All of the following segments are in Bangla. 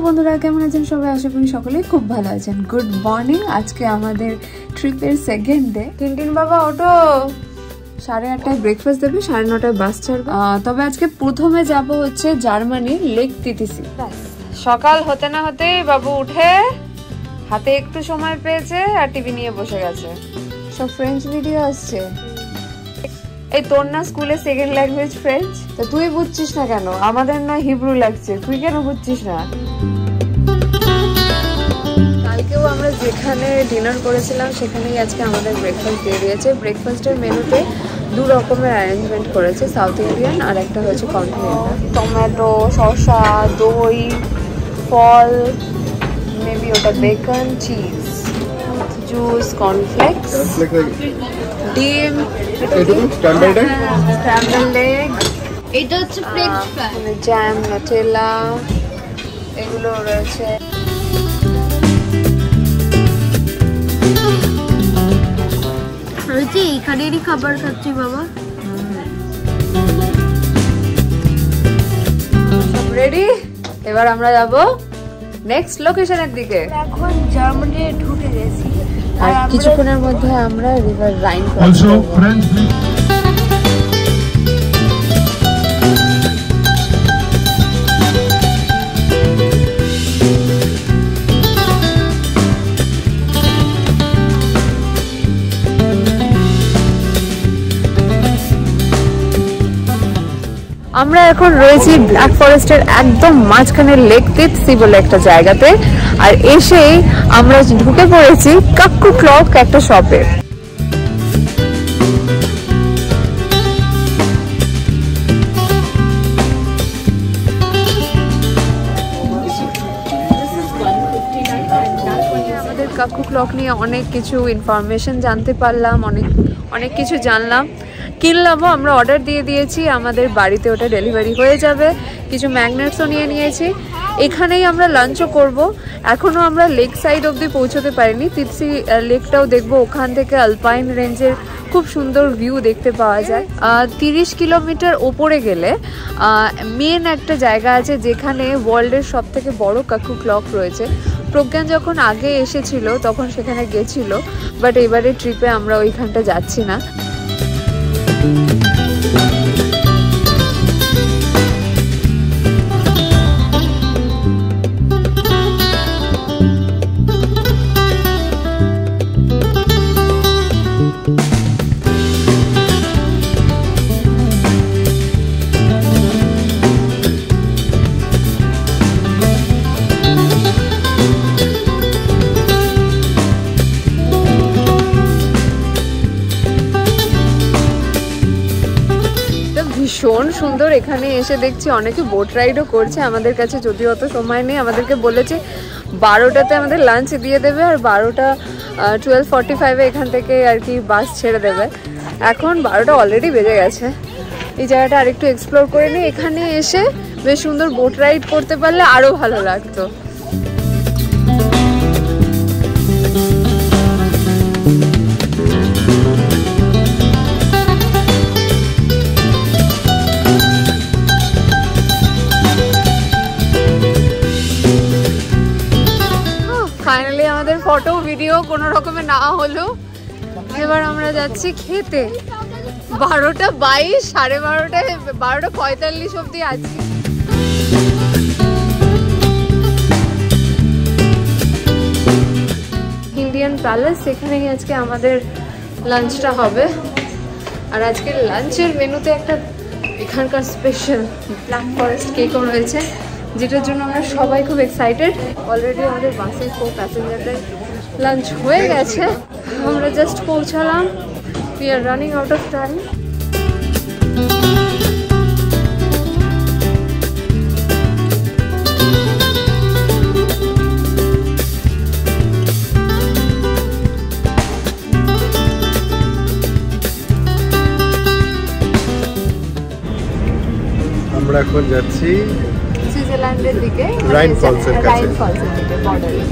বন্ধুরা, কেমন আছেন সবাই? আশা করি সকলেই খুব ভালো আছেন। Good morning. আজকে আমাদের ট্রিপের সেকেন্ড ডে। টিনটিন বাবা ওঠো, 8:30টায় ব্রেকফাস্ট দেবে, 9:30টায় বাস ছাড়বে। তবে আজকে প্রথমে যাব হচ্ছে জার্মানির লেক তিতিসি। সকাল হতে না হতেই বাবু উঠে হাতে একটু সময় পেয়েছে আর টিভি নিয়ে বসে গেছে। সব ফ্রেঞ্চ ভিডিও আসছে। এই তোর না স্কুলে সেকেন্ড ল্যাঙ্গুয়েজ ফ্রেঞ্চ, তো তুই বুঝছিস না কেন? আমাদের না হিব্রু লাগছে, তুই কেন বুঝছিস না? কালকেও আমরা যেখানে ডিনার করেছিলাম সেখানেই আজকে আমাদের ব্রেকফাস্ট দিয়ে দিয়েছে। ব্রেকফাস্টের মেনুতে 2 রকমের অ্যারেঞ্জমেন্ট করেছে, সাউথ ইন্ডিয়ান আর একটা হচ্ছে কন্টিনেন্টাল। টমেটো, শসা, দই, ফল, মেবি ওটা বেকন, চিজ, জুস, কর্নফ্লেক্স, ডিম, স্ক্র্যাম্বলড এগ, এটা হচ্ছে ফ্রেঞ্চ ফ্রাই, জ্যাম, নাটেলা, এগুলো রয়েছে। এখানেরই খাবার খাচ্ছি বাবা। সব রেডি, এবার আমরা যাব নেক্সট লোকেশনের দিকে। এখন জার্মানি ঢুকে গেছি আর কিছুক্ষণের মধ্যে আমরা রিভার রাইন ক্রস করব। আমরা এখন রয়েছি ব্ল্যাক ফরেস্টের একদম মাঝখানে লেক তিতসি বলে একটা জায়গাতে, আর এসেই আমরা ঢুকে পড়েছি কাক্কু ক্লক একটা শপে। আমাদের কাক্কু ক্লক নিয়ে অনেক কিছু ইনফরমেশন জানতে পারলাম, অনেক কিছু জানলাম, কিনলামও। আমরা অর্ডার দিয়ে দিয়েছি, আমাদের বাড়িতে ওটা ডেলিভারি হয়ে যাবে। কিছু ম্যাগনেটসও নিয়ে নিয়েছি। এখানেই আমরা লাঞ্চও করব। এখনও আমরা লেক সাইড অবধি পৌঁছতে পারিনি, তিতসি লেকটাও দেখবো। ওখান থেকে আলপাইন রেঞ্জের খুব সুন্দর ভিউ দেখতে পাওয়া যায়। 30 কিলোমিটার ওপরে গেলে মেন একটা জায়গা আছে যেখানে ওয়ার্ল্ডের সব থেকে বড় কাক্কু ক্লক রয়েছে। প্রজ্ঞান যখন আগে এসেছিল তখন সেখানে গেছিল, বাট এবারে ট্রিপে আমরা ওইখানটা যাচ্ছি না। ভীষণ সুন্দর। এখানে এসে দেখছি অনেকে বোট রাইডও করছে। আমাদের কাছে যদিও অত সময় নেই, আমাদেরকে বলেছে 12টাতে আমাদের লাঞ্চ দিয়ে দেবে, আর 12:45 এখান থেকে আর কি বাস ছেড়ে দেবে। এখন 12টা অলরেডি বেজে গেছে। এই জায়গাটা আরেকটু এক্সপ্লোর করে নিই। এখানে এসে বেশ সুন্দর বোট রাইড করতে পারলে আরও ভালো লাগতো। ফাইনালি আমাদের ফটো ভিডিও কোনো রকমে না হলো। এবার আমরা যাচ্ছি খেতে। 12:22, 12:30, 12:45 অব্দি আছি। ইন্ডিয়ান প্যালেস, সেখানেই আজকে আমাদের লাঞ্চটা হবে। আর আজকের লাঞ্চের মেনুতে একটা এখানকার স্পেশাল ব্ল্যাক ফরেস্ট কেকও রয়েছে, যেটার জন্য আমরা সবাই খুব এক্সাইটেড। অলরেডি আমাদের বাসের 4 প্যাসেঞ্জারদের লাঞ্চ হয়ে গেছে, আমরা জাস্ট পৌঁছালাম। We are running out of time. আমরা এখন যাচ্ছি সুইজারল্যান্ডের দিকে, রাইন ফলসের কাছে। রাইন ফলসের দিকে, বর্ডারে।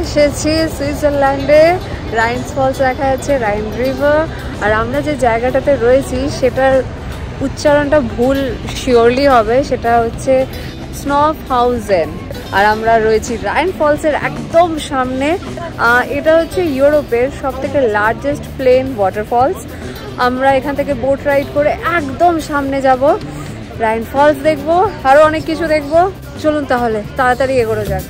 এসেছি সুইজারল্যান্ডে। রাইন ফলস দেখা যাচ্ছে, রাইন রিভার। আর আমরা যে জায়গাটাতে রয়েছি সেটার উচ্চারণটা ভুল শিওরলি হবে, সেটা হচ্ছে স্নফহাউজেন। আর আমরা রয়েছি রাইন ফলসের একদম সামনে। এটা হচ্ছে ইউরোপের সবথেকে লার্জেস্ট প্লেন ওয়াটারফলস। আমরা এখান থেকে বোট রাইড করে একদম সামনে যাব, রাইন ফলস দেখবো, আরও অনেক কিছু দেখবো। চলুন তাহলে তাড়াতাড়ি এগোনো যাক।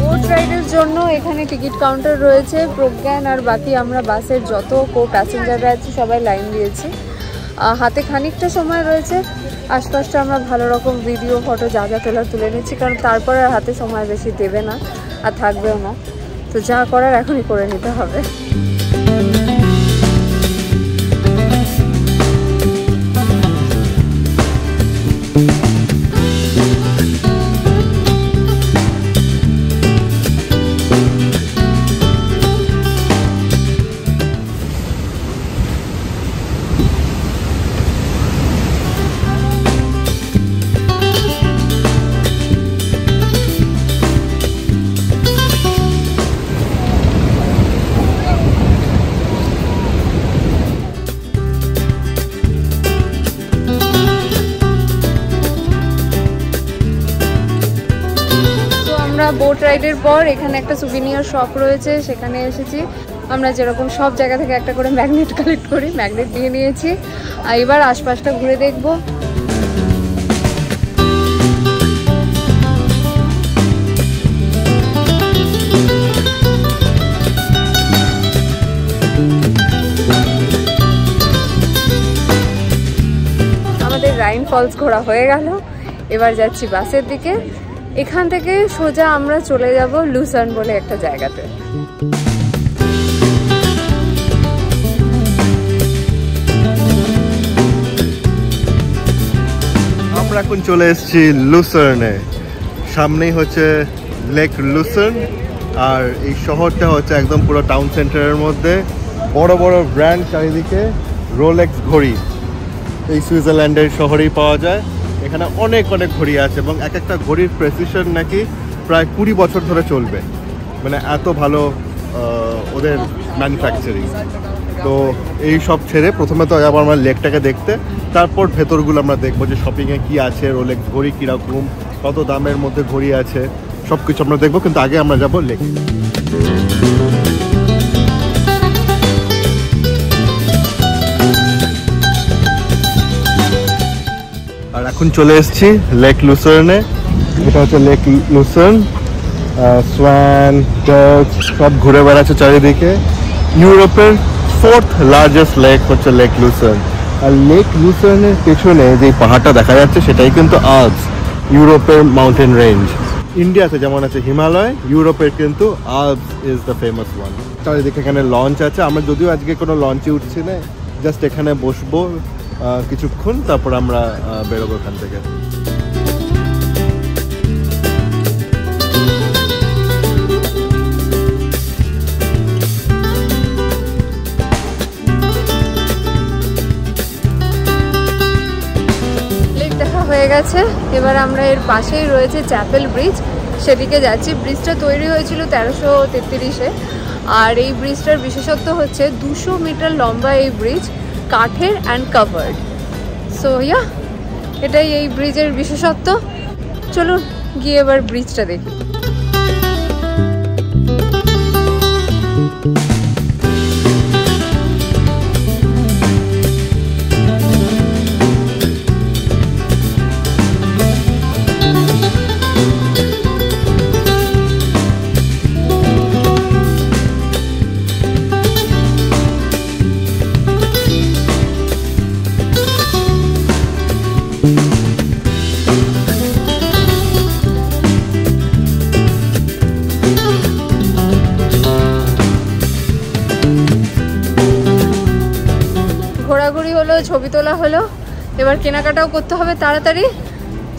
বোট রাইডের জন্য এখানে টিকিট কাউন্টার রয়েছে। প্রজ্ঞান আর বাকি আমরা বাসের যত প্যাসেঞ্জাররা আছে সবাই লাইন দিয়েছি। হাতে খানিকটা সময় রয়েছে, আশপাশটা আমরা ভালো রকম ভিডিও ফটো যা যা তোলা তুলে নিচ্ছি, কারণ তারপরে আর হাতে সময় বেশি দেবে না আর থাকবেও না। তো যা করার এখনই করে নিতে হবে। বোট রাইডের পর এখানে একটা সুভিনিয়ার শপ রয়েছে, সেখানে এসেছি। আমরা যেরকম সব জায়গা থেকে একটা করে ম্যাগনেট কালেক্ট করি, ম্যাগনেট দিয়ে নিয়েছি। আর এবার আশপাশটা ঘুরে দেখবো। আমাদের রাইন ফলস ঘোরা হয়ে গেল, এবার যাচ্ছি বাসের দিকে। এখান থেকে সোজা আমরা চলে যাব লুসার্ন বলে একটা জায়গাতে। আমরা এখন চলে এসেছি লুসার্নে। সামনেই হচ্ছে লেক লুসার্ন, আর এই শহরটা হচ্ছে একদম পুরো টাউন সেন্টারের মধ্যে। বড় বড় ব্র্যান্ড চারিদিকে, রোলেক্স ঘড়ি এই সুইজারল্যান্ডের শহরেই পাওয়া যায়। এখানে অনেক অনেক ঘড়ি আছে এবং এক একটা ঘড়ির প্রেসিশন নাকি প্রায় 20 বছর ধরে চলবে, মানে এত ভালো ওদের ম্যানুফ্যাকচারিং। তো এই সব ছেড়ে প্রথমে তো যাবো আমরা লেকটাকে দেখতে, তারপর ভেতরগুলো আমরা দেখবো যে শপিংয়ে কী আছে, রোলেক্স ঘড়ি কীরকম, কত দামের মধ্যে ঘড়ি আছে, সব কিছু আমরা দেখবো। কিন্তু আগে আমরা যাবো লেক। আর এখন চলে এসেছি লেক লুসার্নে। এটা হচ্ছে লেক লুসার্ন। সোয়ান, ডাক সব ঘুরে বেড়াচ্ছে চারিদিকে। ইউরোপের 4th লার্জেস্ট লেক হচ্ছে লেক লুসার্ন। আর লেক লুসার্নের পেছনে যে পাহাড়টা দেখা যাচ্ছে সেটাই কিন্তু আল্পস, ইউরোপের মাউন্টেন রেঞ্জ। ইন্ডিয়াতে যেমন আছে হিমালয়, ইউরোপের কিন্তু Alps is the famous one. চারিদিকে এখানে লঞ্চ আছে। আমরা যদিও আজকে কোনো লঞ্চে উঠছি না, জাস্ট এখানে বসবো কিছুক্ষণ, তারপর আমরা বেরোবো এখান থেকে। লেক দেখা হয়ে গেছে, এবার আমরা এর পাশেই রয়েছে চ্যাপেল ব্রিজ, সেদিকে যাচ্ছি। ব্রিজটা তৈরি হয়েছিল 1333-এ। আর এই ব্রিজটার বিশেষত্ব হচ্ছে 200 মিটার লম্বা এই ব্রিজ, কাঠের অ্যান্ড কাভার্ড। সো ইয়া, এটাই এই ব্রিজের বিশেষত্ব। চলুন গিয়ে এবার ব্রিজটা দেখি। ঘোরাঘুরি হলো, ছবি তোলা হলো, এবার কেনাকাটাও করতে হবে তাড়াতাড়ি।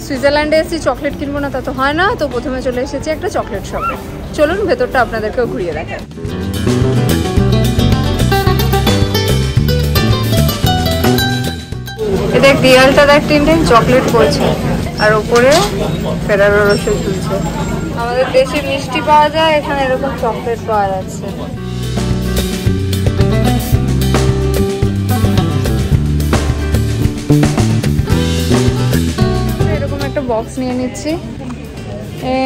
সুইজারল্যান্ডে এসেছি, চকলেট কিনবো না তা তো হয় না, তো প্রথমে চলে এসেছি একটা চকলেট শপে। চলুন ভেতরটা আপনাদেরকেও ঘুরিয়ে দেখাই। দেখ দেয়ালটা দেখ টিনটিন চকলেট পড়ছে আর ওপরে ফেরারো রোশার ঝুলছে। আমাদের দেশে মিষ্টি পাওয়া যায়, এখানে এরকম চকলেট পাওয়া যাচ্ছে। এরকম একটা বক্স নিয়ে নিচ্ছি,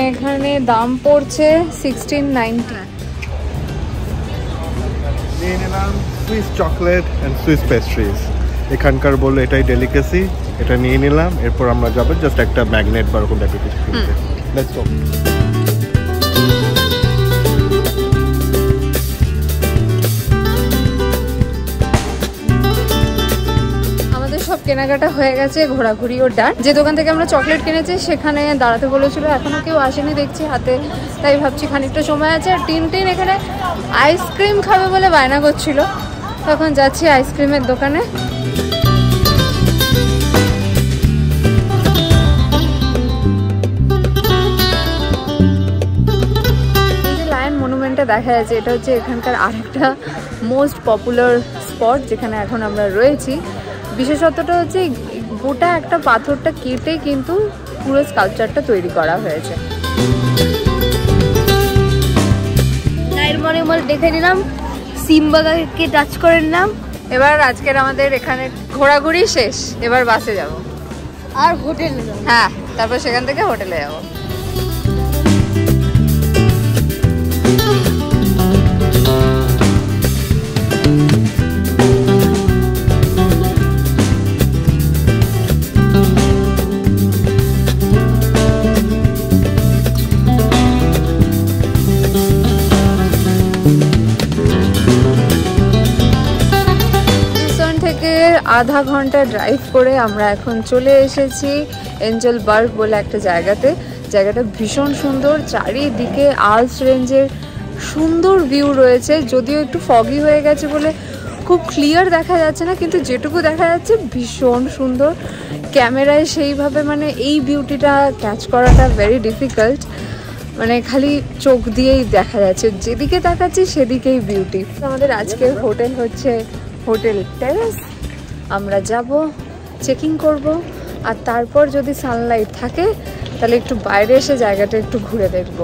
এখানে দাম পড়ছে 1690। নিয়ে নিলাম Swiss chocolate and Swiss pastries, এখানকার বললো এটাই ডেলিকেসি, এটা নিয়ে নিলাম। এরপর আমরা যাবো জাস্ট একটা ম্যাগনেট বা ওরকম টাইপের কিছু কিনতে। Let's go. সব কেনাকাটা হয়ে গেছে, ঘোরাঘুরিও ডান। যে দোকান থেকে আমরা চকলেট কিনেছি সেখানে দাঁড়াতে বলেছিল, এখনো কেউ আসেনি দেখছি হাতে, তাই ভাবছি খানিকটা সময় আছে। আর টিনটিন এখানে আইসক্রিম খাবে বলে বায়না করছিল, তখন যাচ্ছি আইসক্রিমের দোকানে। লায়ন মনুমেন্টটা দেখা যাচ্ছে, এটা হচ্ছে এখানকার আরেকটা মোস্ট পপুলার স্পট যেখানে এখন আমরা রয়েছি। বিশেষত্বটা হচ্ছে গোটা একটা পাথরটা কেটে কিন্তু পুরো স্কাল্পচারটা তৈরি করা হয়েছে। দেখে নিলাম, সিম্বাকে টাচ করে নিলাম। এবার আজকের আমাদের এখানে ঘোরাঘুরি শেষ, এবার বাসে যাব আর হোটেলে যাব। হ্যাঁ, তারপর সেখান থেকে হোটেলে যাব। আধা ঘন্টা ড্রাইভ করে আমরা এখন চলে এসেছি এঞ্জেল বার্গ বলে একটা জায়গাতে। জায়গাটা ভীষণ সুন্দর, চারিদিকে আল্পস রেঞ্জের সুন্দর ভিউ রয়েছে। যদিও একটু ফগি হয়ে গেছে বলে খুব ক্লিয়ার দেখা যাচ্ছে না, কিন্তু যেটুকু দেখা যাচ্ছে ভীষণ সুন্দর। ক্যামেরায় সেইভাবে মানে এই বিউটিটা ক্যাচ করাটা ভেরি ডিফিকাল্ট, মানে খালি চোখ দিয়েই দেখা যাচ্ছে, যেদিকে তাকাচ্ছি সেদিকেই বিউটি। আমাদের আজকের হোটেল হচ্ছে হোটেল টেরেস। আমরা যাব, চেকিং করব, আর তারপর যদি সানলাইট থাকে তাহলে একটু বাইরে এসে জায়গাটা একটু ঘুরে দেখব।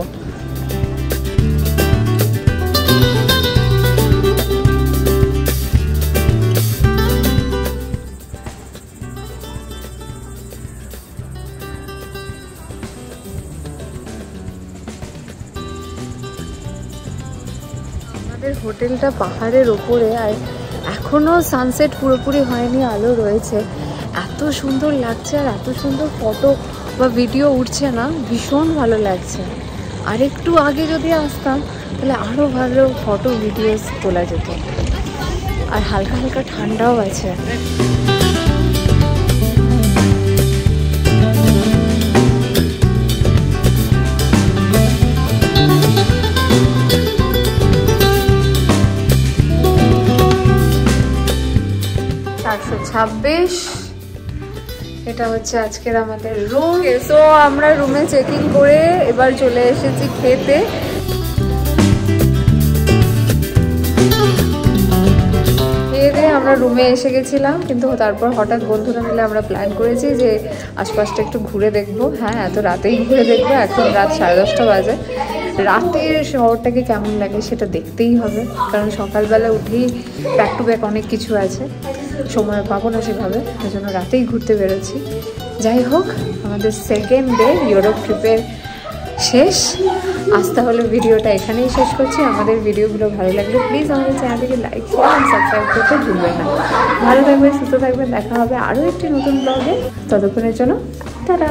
আমাদের হোটেলটা পাহাড়ের ওপরে, আর এখনো সানসেট পুরোপুরি হয়নি, আলো রয়েছে। এত সুন্দর লাগছে, আর এত সুন্দর ফটো বা ভিডিও উঠছে না, ভীষণ ভালো লাগছে। আর একটু আগে যদি আসতাম তাহলে আরও ভালো ফটো ভিডিওস তোলা যেত। আর হালকা হালকা ঠান্ডাও আছে। এটা হচ্ছে আজকের আমাদের রুম। সো আমরা রুমে চেকিং করে এবার চলে এসেছি খেতে। খেয়ে আমরা রুমে এসে গেছিলাম, কিন্তু তারপর হঠাৎ বন্ধুরা মিলে আমরা প্ল্যান করেছি যে আশপাশটা একটু ঘুরে দেখবো। হ্যাঁ, এত রাতেই ঘুরে দেখবো, এখন রাত 10:30 বাজে। রাতের শহরটাকে কেমন লাগে সেটা দেখতেই হবে, কারণ সকালবেলা উঠেই ব্যাক টু ব্যাক অনেক কিছু আছে, সময় পাবো না সেভাবে, ওই জন্য রাতেই ঘুরতে বেরোচ্ছি। যাই হোক, আমাদের সেকেন্ড ডে ইউরোপ ট্রিপের শেষ। আজ তাহলে ভিডিওটা এখানেই শেষ করছি। আমাদের ভিডিওগুলো ভালো লাগলে প্লিজ আমাদের চ্যানেলটিকে লাইক শেয়ার সাবস্ক্রাইব করতে ভুলবেন না। ভালো থাকবেন, সুস্থ থাকবেন, দেখা হবে আরও একটি নতুন ব্লগে। ততক্ষণের জন্য টাটা।